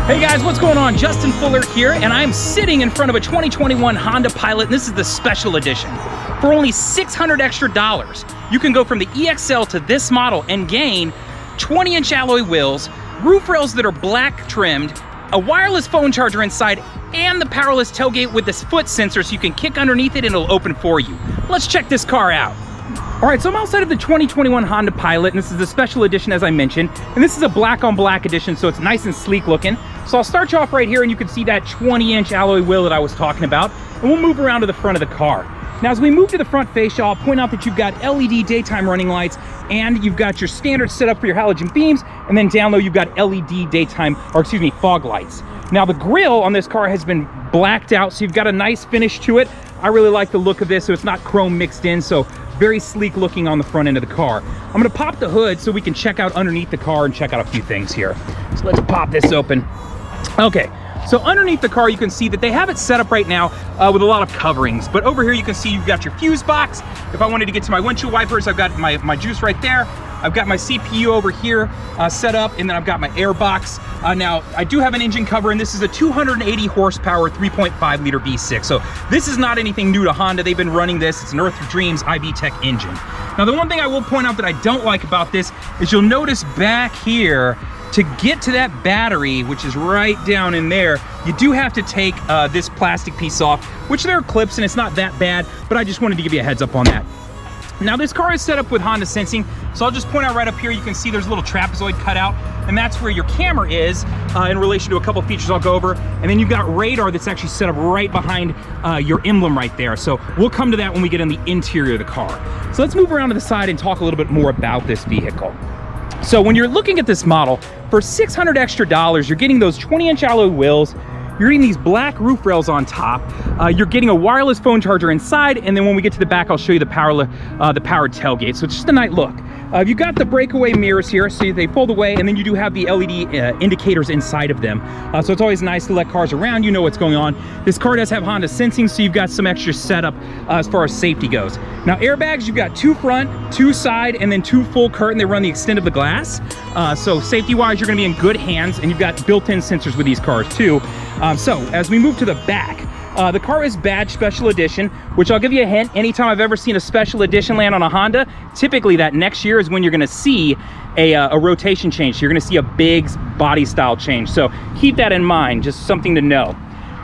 Hey guys, what's going on? Justin Fuller here, and I'm sitting in front of a 2021 Honda Pilot, and this is the special edition. For only $600 extra, you can go from the EXL to this model and gain 20-inch alloy wheels, roof rails that are black trimmed, a wireless phone charger inside, and the powerless tailgate with this foot sensor so you can kick underneath it and it'll open for you. Let's check this car out. All right, so I'm outside of the 2021 Honda Pilot, and this is the special edition as I mentioned, and this is a black on black edition, so it's nice and sleek looking. So I'll start you off right here, and you can see that 20-inch alloy wheel that I was talking about, and we'll move around to the front of the car. Now, as we move to the front fascia, I'll point out that you've got LED daytime running lights, and you've got your standard setup for your halogen beams, and then down low, you've got LED fog lights. Now, the grille on this car has been blacked out, so you've got a nice finish to it. I really like the look of this, so it's not chrome mixed in, so very sleek looking on the front end of the car. I'm gonna pop the hood so we can check out underneath the car and check out a few things here. So let's pop this open. Okay, so underneath the car, you can see that they have it set up right now with a lot of coverings. But over here, you can see you've got your fuse box. If I wanted to get to my windshield wipers, I've got my juice right there. I've got my CPU over here set up, and then I've got my air box. Now, I do have an engine cover, and this is a 280 horsepower, 3.5 liter V6. So this is not anything new to Honda. They've been running this. It's an Earth Dreams IV Tech engine. Now, the one thing I will point out that I don't like about this is you'll notice back here, to get to that battery, which is right down in there, you do have to take this plastic piece off, which there are clips and it's not that bad, but I just wanted to give you a heads up on that. Now, this car is set up with Honda sensing, so I'll just point out right up here, you can see there's a little trapezoid cut out, and that's where your camera is in relation to a couple features I'll go over. And then you've got radar that's actually set up right behind your emblem right there. So we'll come to that when we get in the interior of the car. So let's move around to the side and talk a little bit more about this vehicle. So when you're looking at this model, for $600 extra, you're getting those 20-inch alloy wheels, you're getting these black roof rails on top, you're getting a wireless phone charger inside, and then when we get to the back, I'll show you the powered tailgate. So it's just a nice look. You've got the breakaway mirrors here, so they fold away, and then you do have the LED indicators inside of them. So it's always nice to let cars around you know what's going on. This car does have Honda sensing, so you've got some extra setup as far as safety goes. Now, airbags, you've got 2 front, 2 side, and then 2 full curtain. They run the extent of the glass. So safety-wise, you're gonna be in good hands, and you've got built-in sensors with these cars too. So as we move to the back, the car is badge special edition, which I'll give you a hint. Anytime I've ever seen a special edition land on a Honda, typically that next year is when you're gonna see a rotation change. So you're gonna see a big body style change. So keep that in mind, just something to know.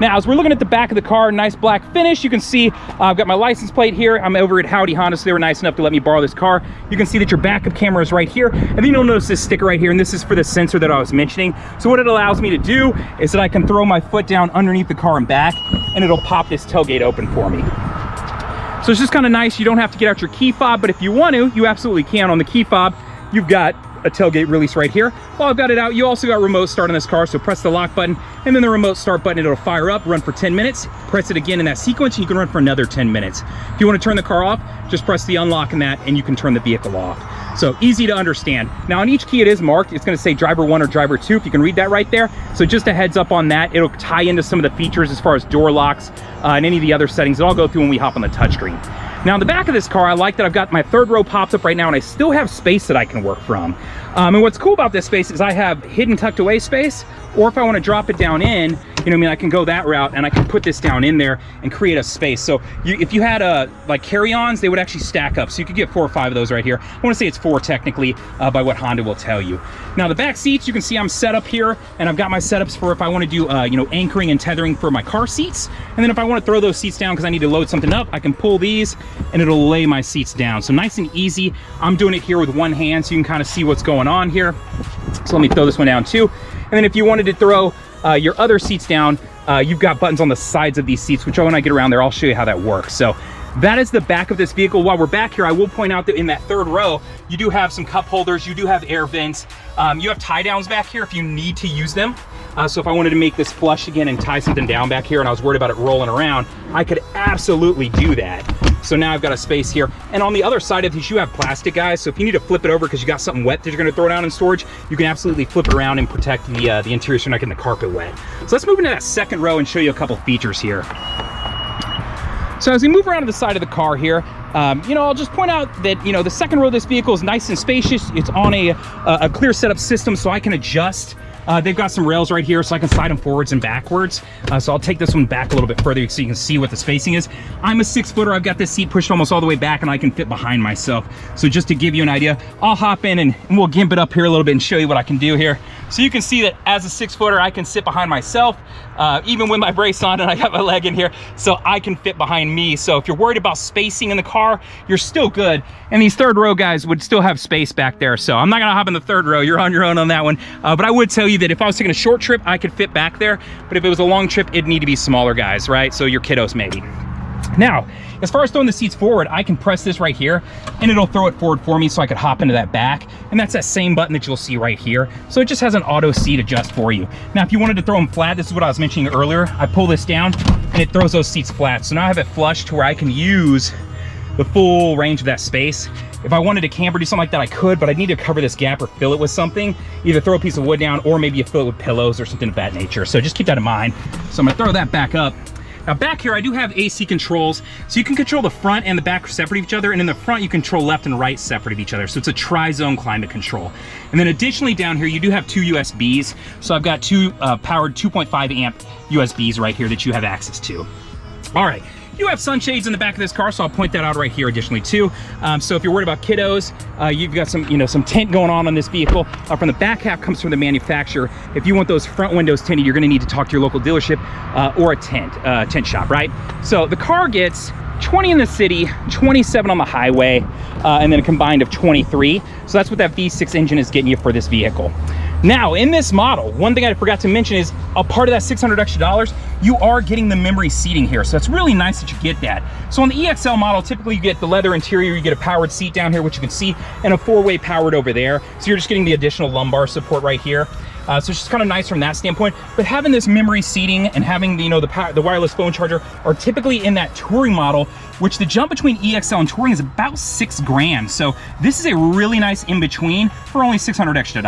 Now, as we're looking at the back of the car, nice black finish. You can see I've got my license plate here. I'm over at Howdy Honda, so they were nice enough to let me borrow this car. You can see that your backup camera is right here. And then you'll notice this sticker right here, and this is for the sensor that I was mentioning. So what it allows me to do is that I can throw my foot down underneath the car and back, and it'll pop this tailgate open for me. So it's just kind of nice. You don't have to get out your key fob, but if you want to, you absolutely can. On the key fob, you've got a tailgate release right here. While I've got it out, you also got remote start on this car, so press the lock button and then the remote start button, it'll fire up, run for 10 minutes, press it again in that sequence, and you can run for another 10 minutes. If you want to turn the car off, just press the unlock in that and you can turn the vehicle off. So easy to understand. Now on each key it is marked, it's gonna say driver 1 or driver 2, if you can read that right there. So just a heads up on that, it'll tie into some of the features as far as door locks and any of the other settings that I'll go through when we hop on the touchscreen. Now in the back of this car, I like that I've got my 3rd row popped up right now and I still have space that I can work from. And what's cool about this space is I have hidden tucked away space, or if I want to drop it down in, you know what I mean, I can go that route and I can put this down in there and create a space. So if you had like carry-ons, they would actually stack up. So you could get 4 or 5 of those right here. I want to say it's 4 technically by what Honda will tell you. Now the back seats, you can see I'm set up here and I've got my setups for if I want to do you know, anchoring and tethering for my car seats. And then if I want to throw those seats down because I need to load something up, I can pull these and it'll lay my seats down. So nice and easy. I'm doing it here with one hand so you can kind of see what's going on here. So let me throw this one down too. And then if you wanted to throw your other seats down, you've got buttons on the sides of these seats, which when I get around there, I'll show you how that works. So that is the back of this vehicle. While we're back here, I will point out that in that 3rd row, you do have some cup holders, you do have air vents, you have tie downs back here if you need to use them. So if I wanted to make this flush again and tie something down back here and I was worried about it rolling around, I could absolutely do that. So now I've got a space here. And on the other side of this, you have plastic, guys. So if you need to flip it over because you got something wet that you're gonna throw down in storage, you can absolutely flip it around and protect the interior so you're not getting the carpet wet. So let's move into that 2nd row and show you a couple features here. So as we move around to the side of the car here, you know, I'll just point out that, you know, the second row of this vehicle is nice and spacious. It's on a clear setup system, so I can adjust. They've got some rails right here, so I can slide them forwards and backwards. So I'll take this one back a little bit further so you can see what the spacing is. I'm a 6-footer. I've got this seat pushed almost all the way back, and I can fit behind myself. So just to give you an idea, I'll hop in and we'll gimp it up here a little bit and show you what I can do here. So you can see that as a 6-footer, I can sit behind myself, even with my brace on, and I got my leg in here, so I can fit behind me. So if you're worried about spacing in the car, you're still good. And these third row guys would still have space back there. So I'm not gonna hop in the third row. You're on your own on that one. But I would tell you that if I was taking a short trip, I could fit back there. But if it was a long trip, it'd need to be smaller guys, right? So your kiddos maybe. Now, as far as throwing the seats forward, I can press this right here and it'll throw it forward for me so I could hop into that back. And that's that same button that you'll see right here. So it just has an auto seat adjust for you. Now, if you wanted to throw them flat, this is what I was mentioning earlier. I pull this down and it throws those seats flat. So now I have it flush to where I can use the full range of that space. If I wanted to camp or do something like that, I could, but I'd need to cover this gap or fill it with something. Either throw a piece of wood down or maybe you fill it with pillows or something of that nature. So just keep that in mind. So I'm gonna throw that back up. Now back here, I do have AC controls. So you can control the front and the back separate of each other. And in the front, you control left and right separate of each other. So it's a tri-zone climate control. And then additionally down here, you do have 2 USBs. So I've got 2 powered 2.5 amp USBs right here that you have access to. All right. You have sunshades in the back of this car, so I'll point that out right here additionally too. So if you're worried about kiddos, you've got some, you know, some tint going on this vehicle. From the back half comes from the manufacturer. If you want those front windows tinted, you're gonna need to talk to your local dealership or a tent shop, right? So the car gets 20 in the city, 27 on the highway, and then a combined of 23. So that's what that V6 engine is getting you for this vehicle. Now, in this model, one thing I forgot to mention is a part of that $600 extra, you are getting the memory seating here. So it's really nice that you get that. So on the EXL model, typically you get the leather interior, you get a powered seat down here, which you can see, and a 4-way powered over there. So you're just getting the additional lumbar support right here. So it's just kind of nice from that standpoint. But having this memory seating and having the, you know, the wireless phone charger are typically in that touring model, which the jump between EXL and touring is about $6 grand. So this is a really nice in-between for only $600 extra.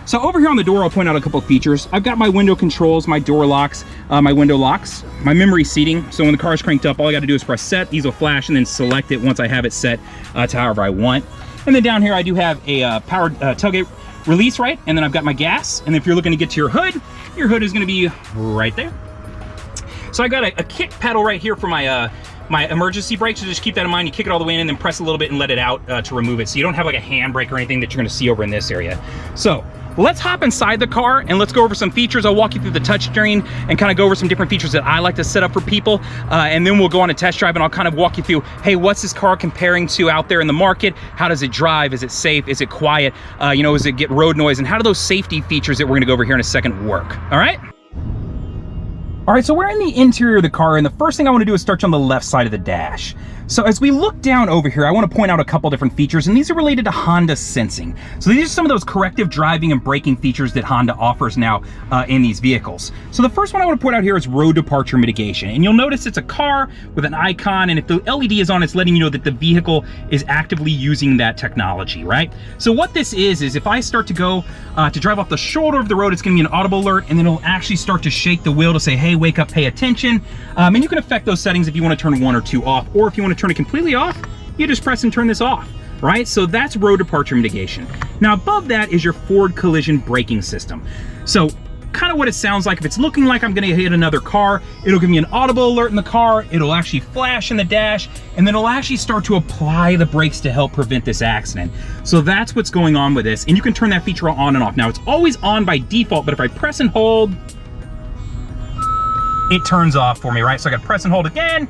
So over here on the door, I'll point out a couple of features. I've got my window controls, my door locks, my window locks, my memory seating. So when the car is cranked up, all I got to do is press set, these will flash, and then select it once I have it set to however I want. And then down here, I do have a powered tailgate release, right? And then I've got my gas. And if you're looking to get to your hood is gonna be right there. So I got a kick pedal right here for my my emergency brake, so just keep that in mind. You kick it all the way in and then press a little bit and let it out to remove it. So you don't have like a handbrake or anything that you're gonna see over in this area. So let's hop inside the car and let's go over some features. I'll walk you through the touchscreen and kind of go over some different features that I like to set up for people. And then we'll go on a test drive and I'll kind of walk you through, hey, what's this car comparing to out there in the market? How does it drive? Is it safe? Is it quiet? You know, does it get road noise? And how do those safety features that we're gonna go over here in a second work? All right? All right, so we're in the interior of the car, and the first thing I want to do is start on the left side of the dash. So as we look down over here, I want to point out a couple different features, and these are related to Honda sensing. So these are some of those corrective driving and braking features that Honda offers now in these vehicles. So the first one I want to point out here is road departure mitigation. And you'll notice it's a car with an icon, and if the LED is on, it's letting you know that the vehicle is actively using that technology, right? So what this is if I start to go to drive off the shoulder of the road, it's going to be an audible alert, and then it'll actually start to shake the wheel to say, hey, wake up, pay attention. And you can affect those settings if you want to turn 1 or 2 off, or if you want to turn it completely off, you just press and turn this off, right? So that's road departure mitigation. Now above that is your forward collision braking system. So kind of what it sounds like, if it's looking like I'm gonna hit another car, it'll give me an audible alert in the car, it'll actually flash in the dash, and then it'll actually start to apply the brakes to help prevent this accident. So that's what's going on with this, and you can turn that feature on and off. Now it's always on by default, but if I press and hold, it turns off for me, right? So I gotta press and hold again,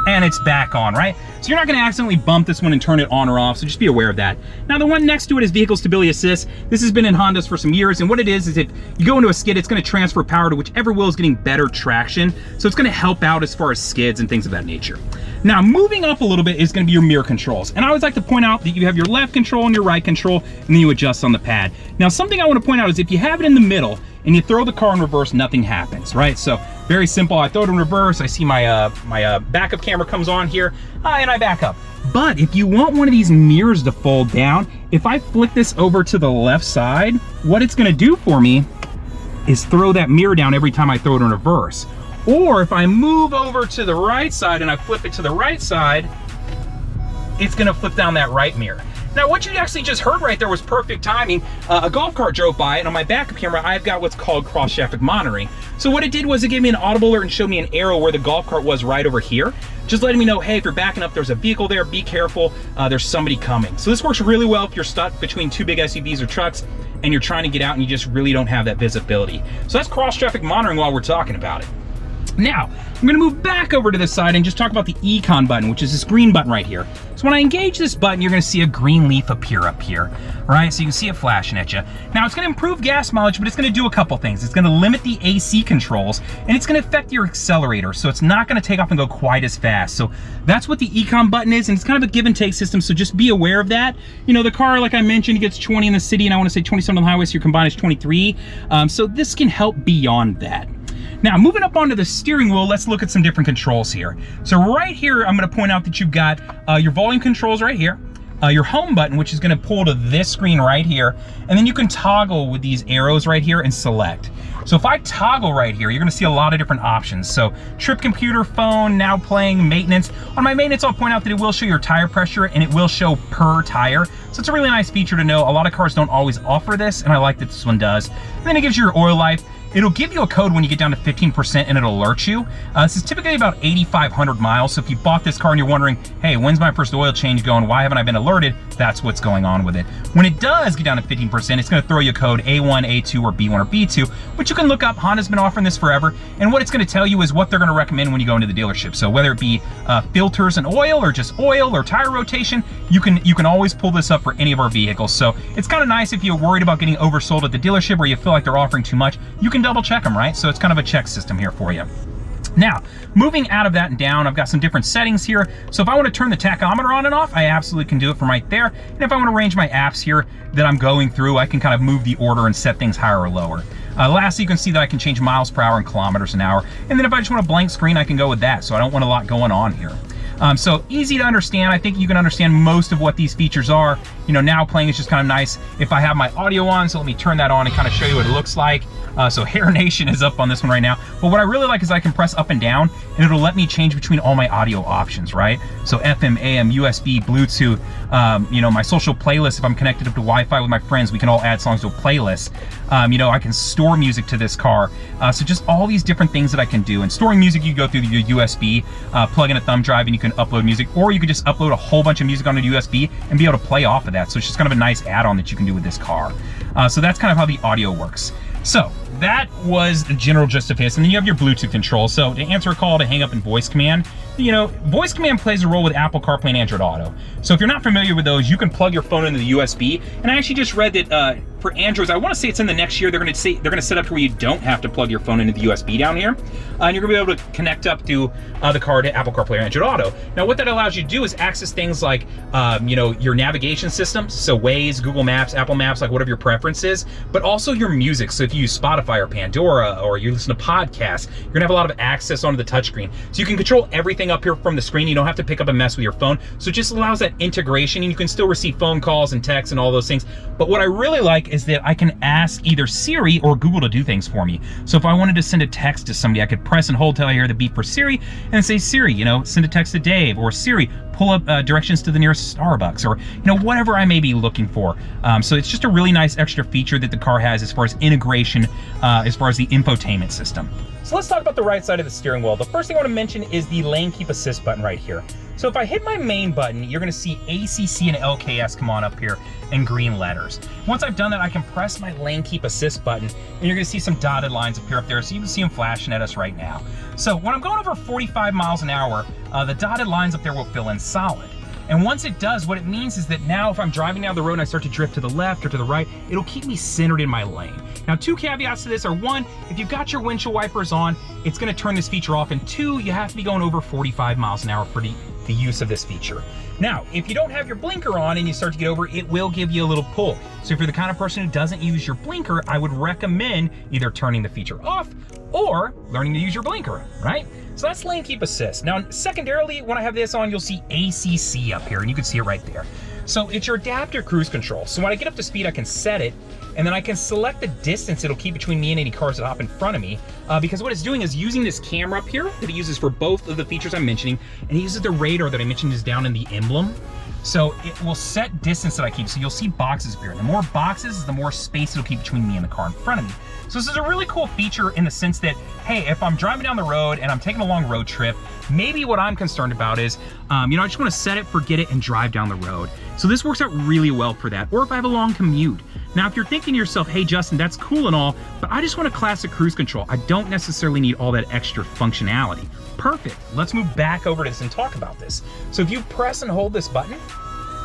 and it's back on, right? So you're not gonna accidentally bump this one and turn it on or off, so just be aware of that. Now the one next to it is Vehicle Stability Assist. This has been in Hondas for some years, and what it is if you go into a skid, it's gonna transfer power to whichever wheel is getting better traction, so it's gonna help out as far as skids and things of that nature. Now moving up a little bit is gonna be your mirror controls, and I always like to point out that you have your left control and your right control, and then you adjust on the pad. Now something I wanna point out is if you have it in the middle, and you throw the car in reverse, nothing happens, right? So very simple, I throw it in reverse, I see my backup camera comes on here, and I back up. But if you want one of these mirrors to fold down, if I flick this over to the left side, what it's gonna do for me is throw that mirror down every time I throw it in reverse. Or if I move over to the right side and I flip it to the right side, it's gonna flip down that right mirror. Now, what you actually just heard right there was perfect timing. A golf cart drove by, and on my backup camera, I've got what's called cross-traffic monitoring. So what it did was it gave me an audible alert and showed me an arrow where the golf cart was right over here, just letting me know, hey, if you're backing up, there's a vehicle there, be careful, there's somebody coming. So this works really well if you're stuck between two big SUVs or trucks and you're trying to get out and you just really don't have that visibility. So that's cross-traffic monitoring while we're talking about it. Now, I'm gonna move back over to this side and just talk about the econ button, which is this green button right here. So when I engage this button, you're gonna see a green leaf appear up here, right? So you can see it flashing at you. Now, it's gonna improve gas mileage, but it's gonna do a couple things. It's gonna limit the AC controls, and it's gonna affect your accelerator, so it's not gonna take off and go quite as fast. So that's what the econ button is, and it's kind of a give and take system, so just be aware of that. You know, the car, like I mentioned, gets 20 in the city, and I wanna say 27 on the highway, so your combined is 23. So this can help beyond that. Now, moving up onto the steering wheel, let's look at some different controls here. So right here, I'm gonna point out that you've got your volume controls right here, your home button, which is gonna pull to this screen right here, and then you can toggle with these arrows right here and select. So if I toggle right here, you're gonna see a lot of different options. So trip computer, phone, now playing, maintenance. On my maintenance, I'll point out that it will show your tire pressure and it will show per tire. So it's a really nice feature to know. A lot of cars don't always offer this, and I like that this one does. And then it gives you your oil life. It'll give you a code when you get down to 15% and it'll alert you. This is typically about 8,500 miles. So if you bought this car and you're wondering, hey, when's my first oil change going? Why haven't I been alerted? That's what's going on with it. When it does get down to 15%, it's gonna throw you a code A1, A2, or B1 or B2, which you can look up. Honda's been offering this forever. And what it's gonna tell you is what they're gonna recommend when you go into the dealership. So whether it be filters and oil, or just oil or tire rotation, you can always pull this up for any of our vehicles. So it's kind of nice if you're worried about getting oversold at the dealership or you feel like they're offering too much, you can double check them, right? So it's kind of a check system here for you. Now, moving out of that and down, I've got some different settings here. So if I want to turn the tachometer on and off, I absolutely can do it from right there. And if I want to arrange my apps here that I'm going through, I can kind of move the order and set things higher or lower. Lastly, you can see that I can change miles per hour and kilometers an hour. And then if I just want a blank screen, I can go with that. So I don't want a lot going on here. So easy to understand. I think you can understand most of what these features are. You know, now playing is just kind of nice. If I have my audio on, so let me turn that on and kind of show you what it looks like. So Hair Nation is up on this one right now. But what I really like is I can press up and down and it'll let me change between all my audio options, right? So FM, AM, USB, Bluetooth, you know, my social playlist, if I'm connected up to Wi-Fi with my friends, we can all add songs to a playlist. You know, I can store music to this car. So just all these different things that I can do. And storing music, you go through your USB, plug in a thumb drive and you can upload music, or you could just upload a whole bunch of music onto USB and be able to play off of that. So it's just kind of a nice add-on that you can do with this car. So that's kind of how the audio works. So that was the general gist of his. And then you have your Bluetooth control. So to answer a call, to hang up, and voice command, you know, voice command plays a role with Apple CarPlay and Android Auto. So if you're not familiar with those, you can plug your phone into the USB. And I actually just read that for Androids, I want to say it's in the next year, they're going to set up to where you don't have to plug your phone into the USB down here. And you're going to be able to connect up to the car to Apple CarPlay or Android Auto. Now, what that allows you to do is access things like, you know, your navigation systems, so Waze, Google Maps, Apple Maps, like whatever your preference is, but also your music. So if you use Spotify or Pandora, or you listen to podcasts, you're gonna have a lot of access onto the touchscreen. So you can control everything up here from the screen. You don't have to pick up and mess with your phone. So it just allows that integration, and you can still receive phone calls and texts and all those things. But what I really like is that I can ask either Siri or Google to do things for me. So if I wanted to send a text to somebody, I could press and hold till I hear the beep for Siri and say, Siri, you know, send a text to Dave, or Siri, pull up directions to the nearest Starbucks, or, you know, whatever I may be looking for. So it's just a really nice extra feature that the car has as far as integration, as far as the infotainment system. So let's talk about the right side of the steering wheel. The first thing I want to mention is the lane keep assist button right here. So if I hit my main button, you're gonna see ACC and LKS come on up here in green letters. Once I've done that, I can press my lane keep assist button, and you're gonna see some dotted lines appear up there, so you can see them flashing at us right now. So when I'm going over 45 miles an hour, the dotted lines up there will fill in solid. And once it does, what it means is that now if I'm driving down the road and I start to drift to the left or to the right, it'll keep me centered in my lane. Now, two caveats to this are: one, if you've got your windshield wipers on, it's gonna turn this feature off, and two, you have to be going over 45 miles an hour for the use of this feature. Now, if you don't have your blinker on and you start to get over, it will give you a little pull. So if you're the kind of person who doesn't use your blinker, I would recommend either turning the feature off or learning to use your blinker, right? So that's lane keep assist. Now, secondarily, when I have this on, you'll see ACC up here, and you can see it right there. So it's your adaptive cruise control. So when I get up to speed, I can set it, and then I can select the distance it'll keep between me and any cars that hop in front of me. Because what it's doing is using this camera up here that it uses for both of the features I'm mentioning, and it uses the radar that I mentioned is down in the emblem. So it will set distance that I keep. So you'll see boxes appear. The more boxes, the more space it'll keep between me and the car in front of me. So this is a really cool feature in the sense that, hey, if I'm driving down the road and I'm taking a long road trip, maybe what I'm concerned about is, I just want to set it, forget it, and drive down the road. So this works out really well for that. Or if I have a long commute. Now, if you're thinking to yourself, hey, Justin, that's cool and all, but I just want a classic cruise control. I don't necessarily need all that extra functionality. Perfect. Let's move back over to this and talk about this. So if you press and hold this button,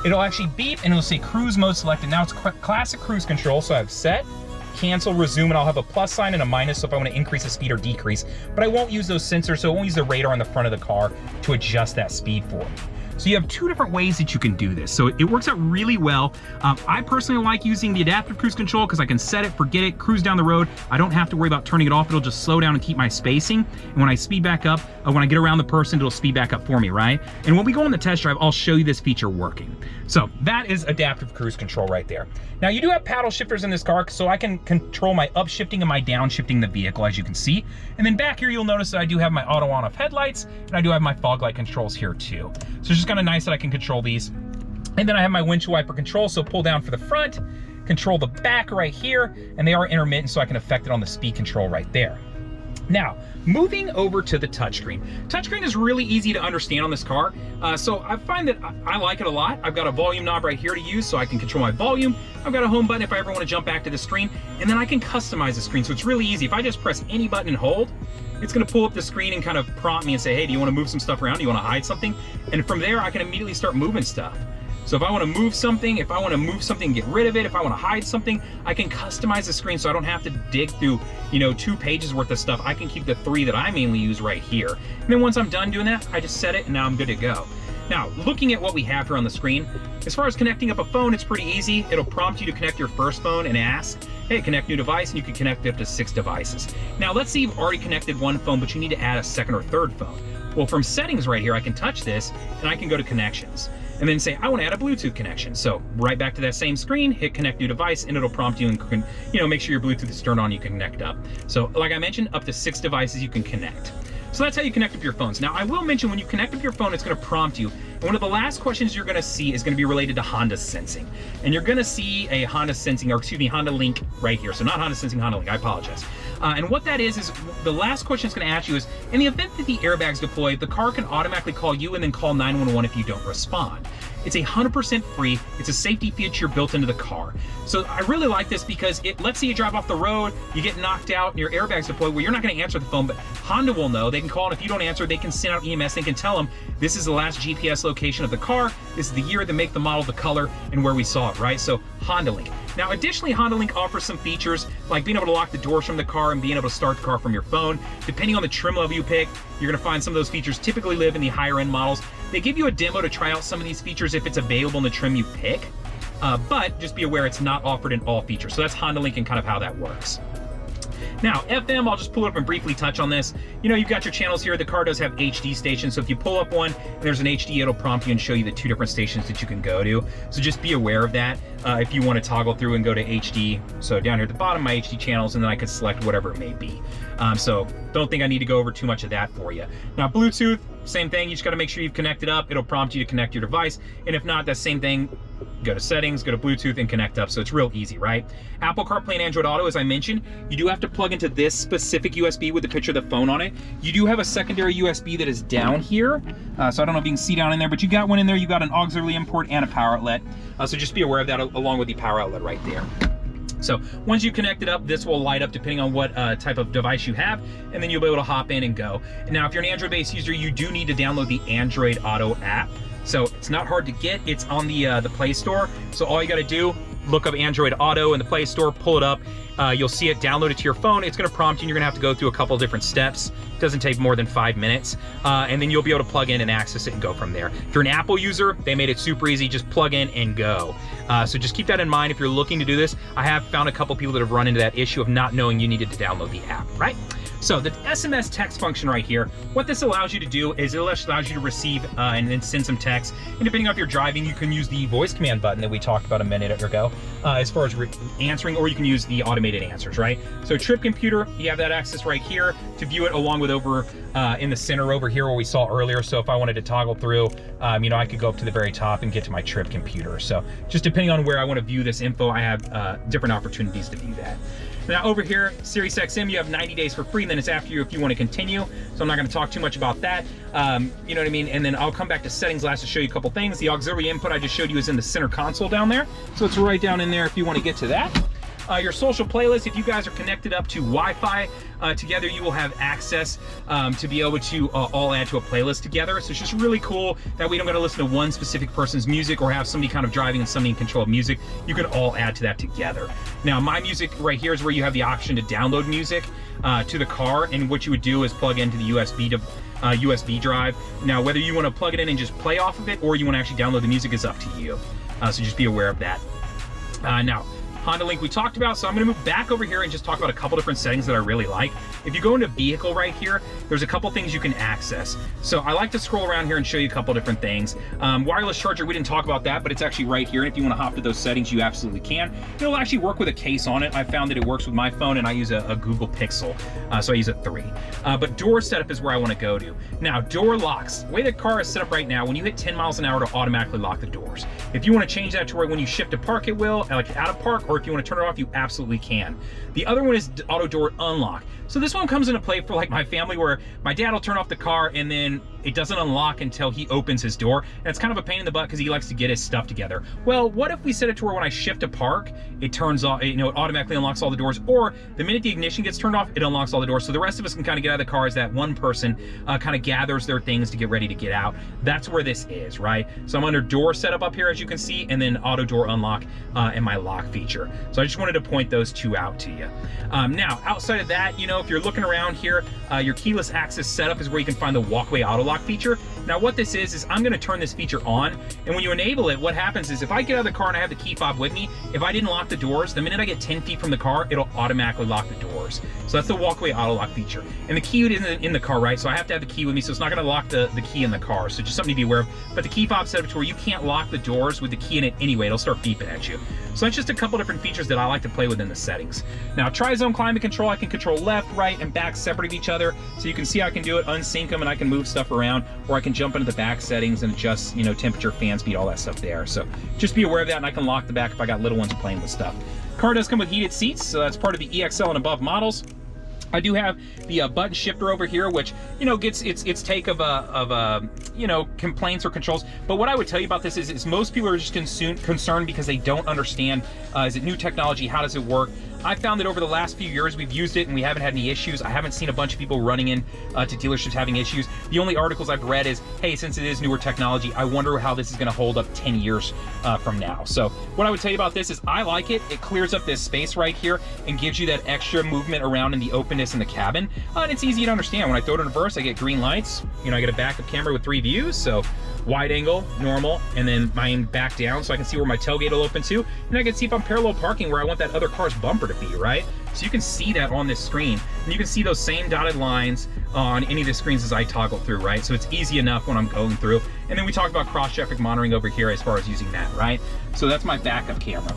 it'll actually beep and it'll say cruise mode selected. Now it's classic cruise control. So I have set, cancel, resume, and I'll have a plus sign and a minus so if I want to increase the speed or decrease, but I won't use those sensors, so I won't use the radar on the front of the car to adjust that speed for me. So you have two different ways that you can do this. So it works out really well. I personally like using the adaptive cruise control because I can set it, forget it, cruise down the road. I don't have to worry about turning it off. It'll just slow down and keep my spacing. And when I speed back up, when I get around the person, it'll speed back up for me, right? And when we go on the test drive, I'll show you this feature working. So that is adaptive cruise control right there. Now you do have paddle shifters in this car, so I can control my upshifting and my downshifting the vehicle, as you can see. And then back here, you'll notice that I do have my auto on-off headlights, and I do have my fog light controls here too. So it's just kind of nice that I can control these. And then I have my windshield wiper control, so pull down for the front, control the back right here, and they are intermittent, so I can affect it on the speed control right there. Now, moving over to the touchscreen. Touchscreen is really easy to understand on this car. So I find that I like it a lot. I've got a volume knob right here to use so I can control my volume. I've got a home button if I ever want to jump back to the screen, and then I can customize the screen. So it's really easy. If I just press any button and hold, it's gonna pull up the screen and kind of prompt me and say, hey, do you wanna move some stuff around? Do you wanna hide something? And from there, I can immediately start moving stuff. So if I wanna move something, and get rid of it, if I wanna hide something, I can customize the screen so I don't have to dig through, 2 pages worth of stuff. I can keep the 3 that I mainly use right here. And then once I'm done doing that, I just set it and now I'm good to go. Now, looking at what we have here on the screen, as far as connecting up a phone, it's pretty easy. It'll prompt you to connect your first phone and ask, hey, connect new device, and you can connect up to 6 devices. Now, let's say you've already connected 1 phone, but you need to add a second or third phone. Well, from settings right here, I can touch this and I can go to connections and then say, I want to add a Bluetooth connection. So right back to that same screen, hit connect new device, and it'll prompt you and make sure your Bluetooth is turned on, you can connect up. So like I mentioned, up to 6 devices you can connect. So that's how you connect up your phones. Now, I will mention when you connect up your phone, it's going to prompt you. And one of the last questions you're going to see is going to be related to Honda Sensing. And you're going to see a Honda Link right here. So not Honda Sensing, Honda Link, I apologize. And what that is the last question it's going to ask you is, in the event that the airbags deploy, the car can automatically call you and then call 911 if you don't respond. It's 100% free. It's a safety feature built into the car. So I really like this because let's say you drive off the road, you get knocked out, and your airbags deploy. Well, you're not going to answer the phone, but Honda will know. They can call, and if you don't answer, they can send out EMS. They can tell them, this is the last GPS location of the car, this is the year, the make, the model, the color, and where we saw it, right? So Honda Link. Now, additionally, Honda Link offers some features like being able to lock the doors from the car and being able to start the car from your phone. Depending on the trim level you pick, you're going to find some of those features typically live in the higher end models. They give you a demo to try out some of these features if it's available in the trim you pick, but just be aware it's not offered in all features. So that's Honda Link and kind of how that works. Now, FM, I'll just pull it up and briefly touch on this. You've got your channels here. The car does have HD stations, so if you pull up one and there's an HD, it'll prompt you and show you the 2 different stations that you can go to. So just be aware of that if you want to toggle through and go to HD. So down here at the bottom, my HD channels, and then I could select whatever it may be. So don't think I need to go over too much of that for you. Now, Bluetooth, same thing. You just got to make sure you've connected up. It'll prompt you to connect your device. And if not, that same thing. Go to settings, go to Bluetooth, and connect up. So it's real easy, right? Apple CarPlay and Android Auto, as I mentioned, you do have to plug into this specific USB with the picture of the phone on it. You do have a secondary USB that is down here. So I don't know if you can see down in there, but you got one in there. You got an auxiliary import and a power outlet. So just be aware of that along with the power outlet right there. So once you connect it up, this will light up depending on what type of device you have, and then you'll be able to hop in and go. Now, if you're an Android-based user, you do need to download the Android Auto app. So it's not hard to get. It's on the Play Store. So all you got to do, look up Android Auto in the Play Store, pull it up. You'll see it, download it to your phone. It's going to prompt you, and you're going to have to go through a couple of different steps. It doesn't take more than 5 minutes. And then you'll be able to plug in and access it and go from there. If you're an Apple user, they made it super easy. Just plug in and go. So just keep that in mind if you're looking to do this. I have found a couple people that have run into that issue of not knowing you needed to download the app, right? So the SMS text function right here, what this allows you to do is it allows you to receive and then send some text. And depending on if you're driving, you can use the voice command button that we talked about a minute ago as far as answering, or you can use the automated answers, right? So trip computer, you have that access right here to view it, along with over in the center over here where we saw earlier. So if I wanted to toggle through, you know, I could go up to the very top and get to my trip computer. So just depending on where I want to view this info, I have different opportunities to view that. Now over here, Sirius XM, you have 90 days for free, and then it's after you if you want to continue. So I'm not going to talk too much about that. You know what I mean? And then I'll come back to settings last to show you a couple things. The auxiliary input I just showed you is in the center console down there. So it's right down in there if you want to get to that. Your social playlist, if you guys are connected up to Wi-Fi together, you will have access to be able to all add to a playlist together. So it's just really cool that we don't gotta listen to one specific person's music or have somebody kind of driving and somebody in control of music. You can all add to that together. Now, My Music right here is where you have the option to download music to the car, and what you would do is plug into the USB drive. Now, whether you wanna plug it in and just play off of it or you wanna actually download the music is up to you. So just be aware of that. Now, Honda Link we talked about, so I'm gonna move back over here and just talk about a couple different settings that I really like. If you go into vehicle right here, there's a couple things you can access. So I like to scroll around here and show you a couple different things. Wireless charger, we didn't talk about that, but it's actually right here. And if you wanna hop to those settings, you absolutely can. It'll actually work with a case on it. I found that it works with my phone, and I use a Google Pixel, so I use a 3. But door setup is where I wanna go to. Now, door locks. The way the car is set up right now, when you hit 10 miles an hour, it'll automatically lock the doors. If you wanna change that to where when you shift to park, it will, like out of park, or if you wanna turn it off, you absolutely can. The other one is auto door unlock. So this one comes into play for like my family, where my dad will turn off the car and then it doesn't unlock until he opens his door. And it's kind of a pain in the butt because he likes to get his stuff together. Well, what if we set it to where when I shift to park, it turns off, you know, it automatically unlocks all the doors, or the minute the ignition gets turned off, it unlocks all the doors. So the rest of us can kind of get out of the car as that one person kind of gathers their things to get ready to get out. That's where this is, right? So I'm under door setup up here, as you can see, and then auto door unlock and my lock feature. So I just wanted to point those two out to you. Now, outside of that, you know, if you're looking around here, your keyless access setup is where you can find the walkway auto lock feature. Now what this is I'm gonna turn this feature on, and when you enable it, what happens is if I get out of the car and I have the key fob with me, if I didn't lock the doors, the minute I get 10 feet from the car, it'll automatically lock the doors. So that's the walkway auto lock feature. And the key isn't in the car, right? So I have to have the key with me, so it's not gonna lock the key in the car. So just something to be aware of. But the key fob set up to where you can't lock the doors with the key in it anyway. It'll start beeping at you. So that's just a couple different features that I like to play with in the settings. Now, tri-zone climate control, I can control left, right, and back separate of each other. So you can see I can do it, unsync them, and I can move stuff around, or I can jump into the back settings and adjust, you know, temperature, fan speed, all that stuff there. So just be aware of that, and I can lock the back if I got little ones playing with stuff. Car does come with heated seats, so that's part of the EXL and above models. I do have the button shifter over here, which, you know, gets its take of you know, complaints or controls. But what I would tell you about this is most people are just concerned because they don't understand, is it new technology? How does it work? I found that over the last few years we've used it and we haven't had any issues. I haven't seen a bunch of people running in to dealerships having issues. The only articles I've read is, hey, since it is newer technology, I wonder how this is gonna hold up 10 years from now. So what I would tell you about this is I like it. It clears up this space right here and gives you that extra movement around in the openness in the cabin. And it's easy to understand. When I throw it in reverse, I get green lights. You know, I get a backup camera with 3 views. So wide angle, normal, and then mine back down so I can see where my tailgate will open to. And I can see if I'm parallel parking where I want that other car's bumper to be, right? So you can see that on this screen. And you can see those same dotted lines on any of the screens as I toggle through, right? So it's easy enough when I'm going through. And then we talked about cross-traffic monitoring over here as far as using that, right? So that's my backup camera.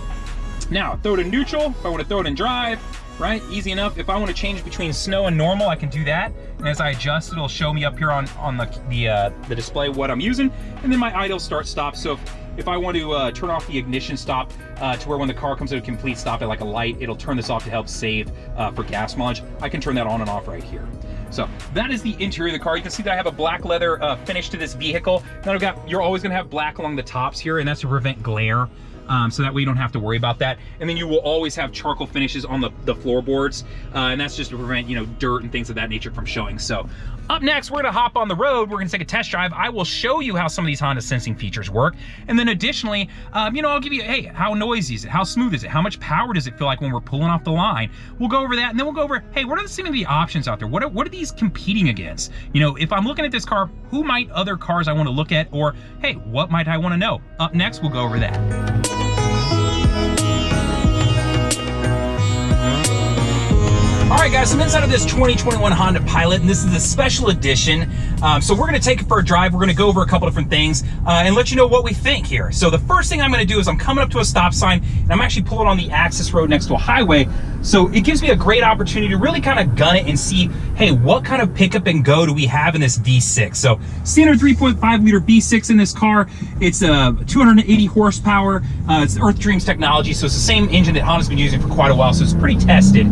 Now, throw it in neutral, if I want to throw it in drive, right? Easy enough. If I want to change between snow and normal, I can do that. And as I adjust, it'll show me up here on the display what I'm using. And then my idle start stop. So if I want to turn off the ignition stop to where when the car comes to a complete stop at like a light, it'll turn this off to help save for gas mileage. I can turn that on and off right here. So that is the interior of the car. You can see that I have a black leather finish to this vehicle. Now you're always gonna have black along the tops here, and that's to prevent glare. So that way you don't have to worry about that. And then you will always have charcoal finishes on the floorboards, and that's just to prevent, you know, dirt and things of that nature from showing. So up next, we're gonna hop on the road. We're gonna take a test drive. I will show you how some of these Honda sensing features work. And then additionally, you know, I'll give you, hey, how noisy is it? How smooth is it? How much power does it feel like when we're pulling off the line? We'll go over that, and then we'll go over, hey, what are some of the options out there? What are these competing against? You know, if I'm looking at this car, who might other cars I wanna look at? Or, hey, what might I wanna know? Up next, we'll go over that. All right, guys, so I'm inside of this 2021 Honda Pilot, and this is a special edition. So we're gonna take it for a drive. We're gonna go over a couple different things and let you know what we think here. So the first thing I'm gonna do is I'm coming up to a stop sign, and I'm actually pulling on the access road next to a highway. So it gives me a great opportunity to really kind of gun it and see, hey, what kind of pickup and go do we have in this V6? So standard 3.5 liter V6 in this car. It's 280 horsepower. It's Earth Dreams technology, so it's the same engine that Honda's been using for quite a while, so it's pretty tested.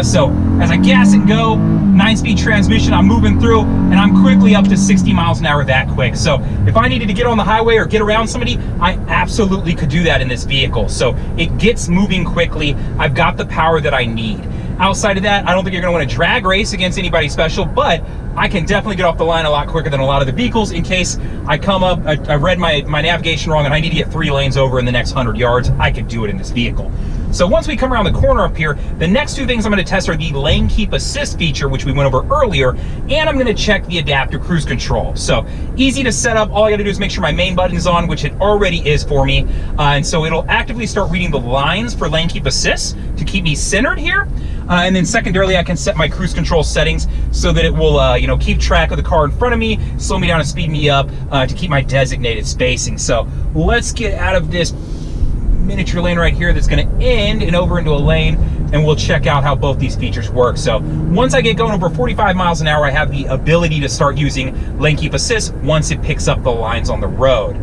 So as I gas and go, 9-speed transmission, I'm moving through, and I'm quickly up to 60 miles an hour that quick. So if I needed to get on the highway or get around somebody, I absolutely could do that in this vehicle. So it gets moving quickly. I've got the power that I need. Outside of that, I don't think you're gonna want to drag race against anybody special, but I can definitely get off the line a lot quicker than a lot of the vehicles in case I come up, I read my navigation wrong and I need to get 3 lanes over in the next 100 yards. I could do it in this vehicle. So once we come around the corner up here, the next 2 things I'm gonna test are the lane keep assist feature, which we went over earlier, and I'm gonna check the adaptive cruise control. So easy to set up. All I gotta do is make sure my main button is on, which it already is for me. And so it'll actively start reading the lines for lane keep assist to keep me centered here. And then secondarily, I can set my cruise control settings so that it will, you know, keep track of the car in front of me, slow me down and speed me up to keep my designated spacing. So let's get out of this miniature lane right here that's going to end and over into a lane, and we'll check out how both these features work. So once I get going over 45 miles an hour, I have the ability to start using lane keep assist once it picks up the lines on the road.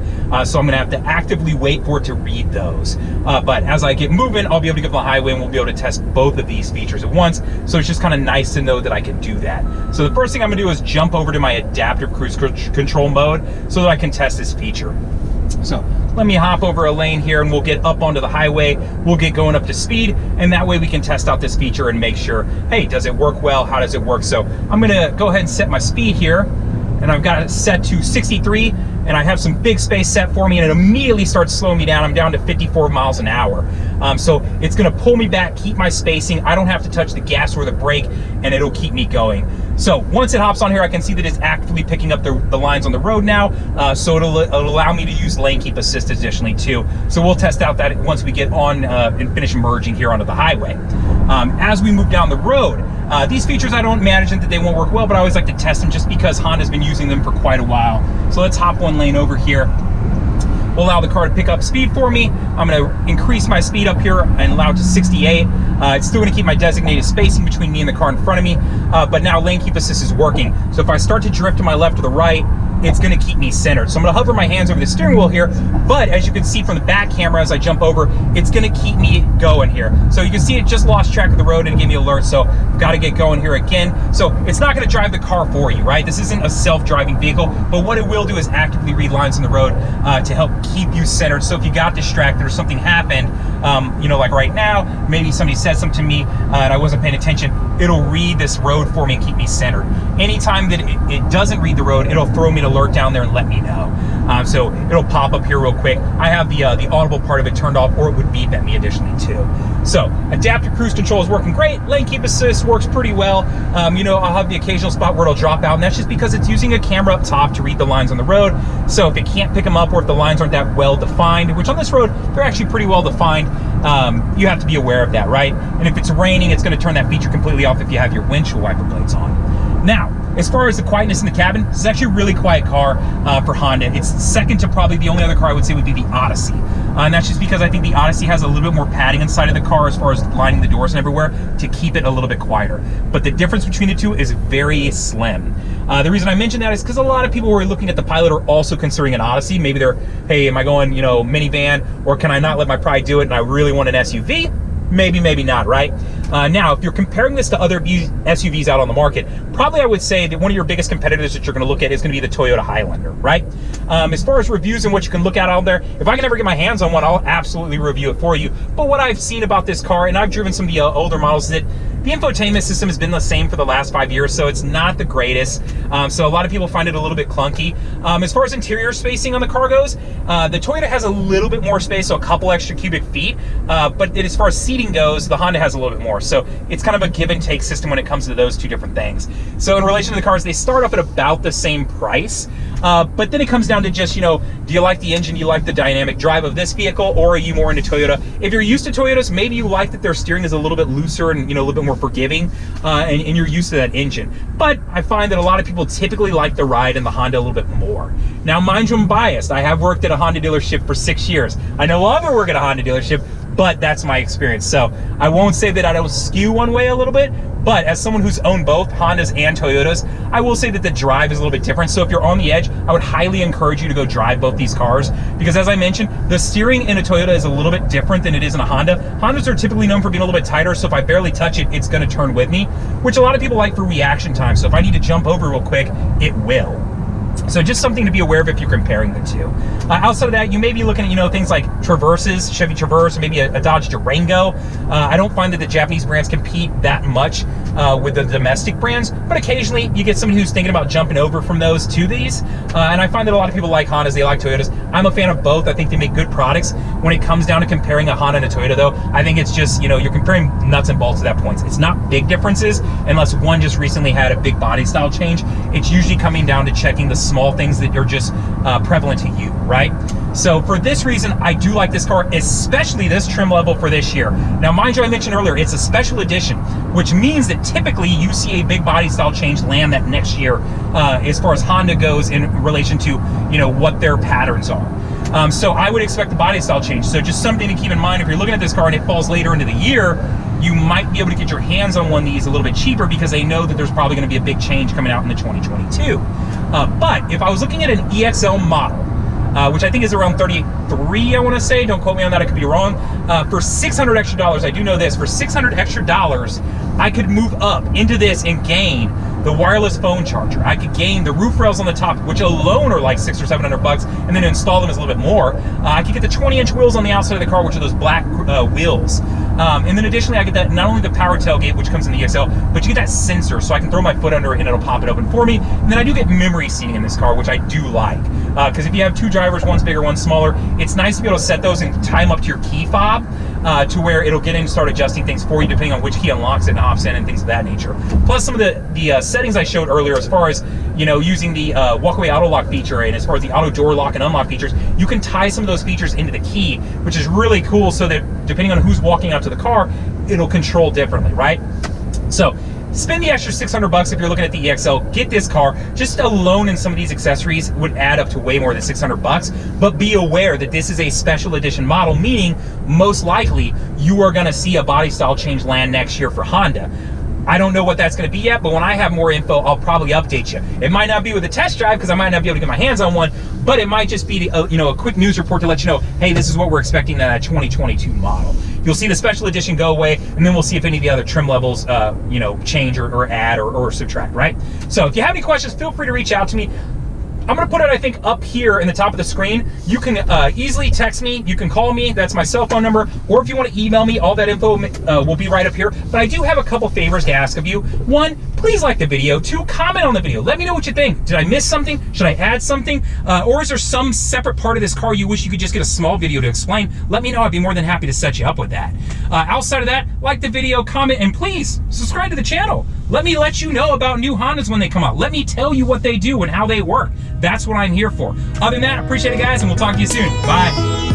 So I'm gonna have to actively wait for it to read those. But as I get moving, I'll be able to get on the highway and we'll be able to test both of these features at once. So it's just kind of nice to know that I can do that. So the first thing I'm gonna do is jump over to my adaptive cruise control mode so that I can test this feature. So let me hop over a lane here and we'll get up onto the highway. We'll get going up to speed, and that way we can test out this feature and make sure, hey, does it work well? How does it work? So I'm gonna go ahead and set my speed here, and I've got it set to 63, and I have some big space set for me, and it immediately starts slowing me down. I'm down to 54 miles an hour. So it's gonna pull me back, keep my spacing. I don't have to touch the gas or the brake, and it'll keep me going. So once it hops on here, I can see that it's actively picking up the lines on the road now. So it'll allow me to use lane keep assist additionally too. So we'll test out that once we get on and finish merging here onto the highway. As we move down the road, these features, I don't imagine that they won't work well, but I always like to test them just because Honda's been using them for quite a while. So let's hop one lane over here. We'll allow the car to pick up speed for me. I'm gonna increase my speed up here and allow it to 68. It's still gonna keep my designated spacing between me and the car in front of me, but now lane keep assist is working. So if I start to drift to my left or the right, it's gonna keep me centered. So I'm gonna hover my hands over the steering wheel here, but as you can see from the back camera as I jump over, it's gonna keep me going here. So you can see it just lost track of the road and it gave me an alert, so I've gotta get going here again. So it's not gonna drive the car for you, right? This isn't a self-driving vehicle, but what it will do is actively read lines on the road to help keep you centered. So if you got distracted or something happened, you know, like right now, maybe somebody said something to me and I wasn't paying attention, it'll read this road for me and keep me centered. Anytime that it doesn't read the road, it'll throw me an alert down there and let me know. So it'll pop up here real quick. I have the audible part of it turned off, or it would beep at me additionally too. So adaptive cruise control is working great. Lane keep assist works pretty well. You know, I'll have the occasional spot where it'll drop out, and that's just because it's using a camera up top to read the lines on the road. So if it can't pick them up, or if the lines aren't that well defined, which on this road, they're actually pretty well defined, you have to be aware of that, right? And if it's raining, it's gonna turn that feature completely off if you have your windshield wiper blades on. Now, as far as the quietness in the cabin, this is actually a really quiet car for Honda. It's second to probably the only other car I would say would be the Odyssey. And that's just because I think the Odyssey has a little bit more padding inside of the car as far as lining the doors and everywhere to keep it a little bit quieter. But the difference between the two is very slim. The reason I mention that is because a lot of people who are looking at the Pilot are also considering an Odyssey. Maybe they're, hey, am I going, you know, minivan, or can I not let my pride do it and I really want an SUV? Maybe, maybe not, right? Now, if you're comparing this to other SUVs out on the market, probably I would say that one of your biggest competitors that you're gonna look at is gonna be the Toyota Highlander, right? As far as reviews and what you can look at out there, if I can ever get my hands on one, I'll absolutely review it for you. But what I've seen about this car, and I've driven some of the older models, is that the infotainment system has been the same for the last 5 years, so it's not the greatest. So a lot of people find it a little bit clunky. As far as interior spacing on the car goes, the Toyota has a little bit more space, so a couple extra cubic feet. But as far as seating goes, the Honda has a little bit more. So it's kind of a give and take system when it comes to those two different things. So in relation to the cars, they start off at about the same price. But then it comes down to just, you know, do you like the engine? Do you like the dynamic drive of this vehicle, or are you more into Toyota? If you're used to Toyotas, maybe you like that their steering is a little bit looser and, you know, a little bit more forgiving, and you're used to that engine. But I find that a lot of people typically like the ride in the Honda a little bit more. Now, mind you, I'm biased. I have worked at a Honda dealership for 6 years. I no longer work at a Honda dealership, but that's my experience. So I won't say that I don't skew one way a little bit, but as someone who's owned both Hondas and Toyotas, I will say that the drive is a little bit different. So if you're on the edge, I would highly encourage you to go drive both these cars, because as I mentioned, the steering in a Toyota is a little bit different than it is in a Honda. Hondas are typically known for being a little bit tighter, so if I barely touch it, it's gonna turn with me, which a lot of people like for reaction time. So if I need to jump over real quick, it will. So just something to be aware of if you're comparing the two. Outside of that, you may be looking at, you know, things like Traverses, Chevy Traverse, or maybe a Dodge Durango. I don't find that the Japanese brands compete that much with the domestic brands, but occasionally you get somebody who's thinking about jumping over from those to these. And I find that a lot of people like Hondas, they like Toyotas. I'm a fan of both. I think they make good products. When it comes down to comparing a Honda and a Toyota though, I think it's just, you know, you're comparing nuts and bolts at that point. It's not big differences unless one just recently had a big body style change. It's usually coming down to checking the small things that are just prevalent to you, right? So for this reason, I do like this car, especially this trim level for this year. Now, mind you, I mentioned earlier, it's a special edition, which means that typically you see a big body style change land that next year, as far as Honda goes in relation to, you know, what their patterns are. So I would expect the body style change. So just something to keep in mind if you're looking at this car and it falls later into the year, you might be able to get your hands on one of these a little bit cheaper because they know that there's probably going to be a big change coming out in the 2022. But if I was looking at an EXL model, which I think is around 33, I want to say, don't quote me on that, I could be wrong, for $600 extra, I do know this, for $600 extra, I could move up into this and gain the wireless phone charger. I could gain the roof rails on the top, which alone are like $600 or $700, and then install them is a little bit more. I could get the 20-inch wheels on the outside of the car, which are those black wheels. And then additionally, I get that not only the power tailgate, which comes in the EXL, but you get that sensor, so I can throw my foot under it and it'll pop it open for me. And then I do get memory seating in this car, which I do like. Because if you have two drivers, one's bigger, one's smaller, it's nice to be able to set those and tie them up to your key fob to where it'll get in and start adjusting things for you depending on which key unlocks it and hops in and things of that nature. Plus some of the settings I showed earlier as far as, you know, using the walkaway auto lock feature, and as far as the auto door lock and unlock features, you can tie some of those features into the key, which is really cool, so that depending on who's walking out to the car, it'll control differently, right? So spend the extra $600 if you're looking at the EXL. Get this car. Just alone in some of these accessories would add up to way more than $600. But be aware that this is a special edition model, meaning most likely you are going to see a body style change land next year for Honda. I don't know what that's going to be yet, but when I have more info, I'll probably update you. It might not be with a test drive because I might not be able to get my hands on one, but it might just be a quick news report to let you know, hey, this is what we're expecting in that 2022 model. You'll see the special edition go away, and then we'll see if any of the other trim levels change or add or subtract, right? So if you have any questions, feel free to reach out to me. I'm gonna put it, I think, up here in the top of the screen. You can easily text me, you can call me, that's my cell phone number, or if you wanna email me, all that info will be right up here. But I do have a couple favors to ask of you. One, please like the video. Two, comment on the video. Let me know what you think. Did I miss something? Should I add something? Or is there some separate part of this car you wish you could just get a small video to explain? Let me know, I'd be more than happy to set you up with that. Outside of that, like the video, comment, and please subscribe to the channel. Let me let you know about new Hondas when they come out. Let me tell you what they do and how they work. That's what I'm here for. Other than that, appreciate it, guys, and we'll talk to you soon. Bye.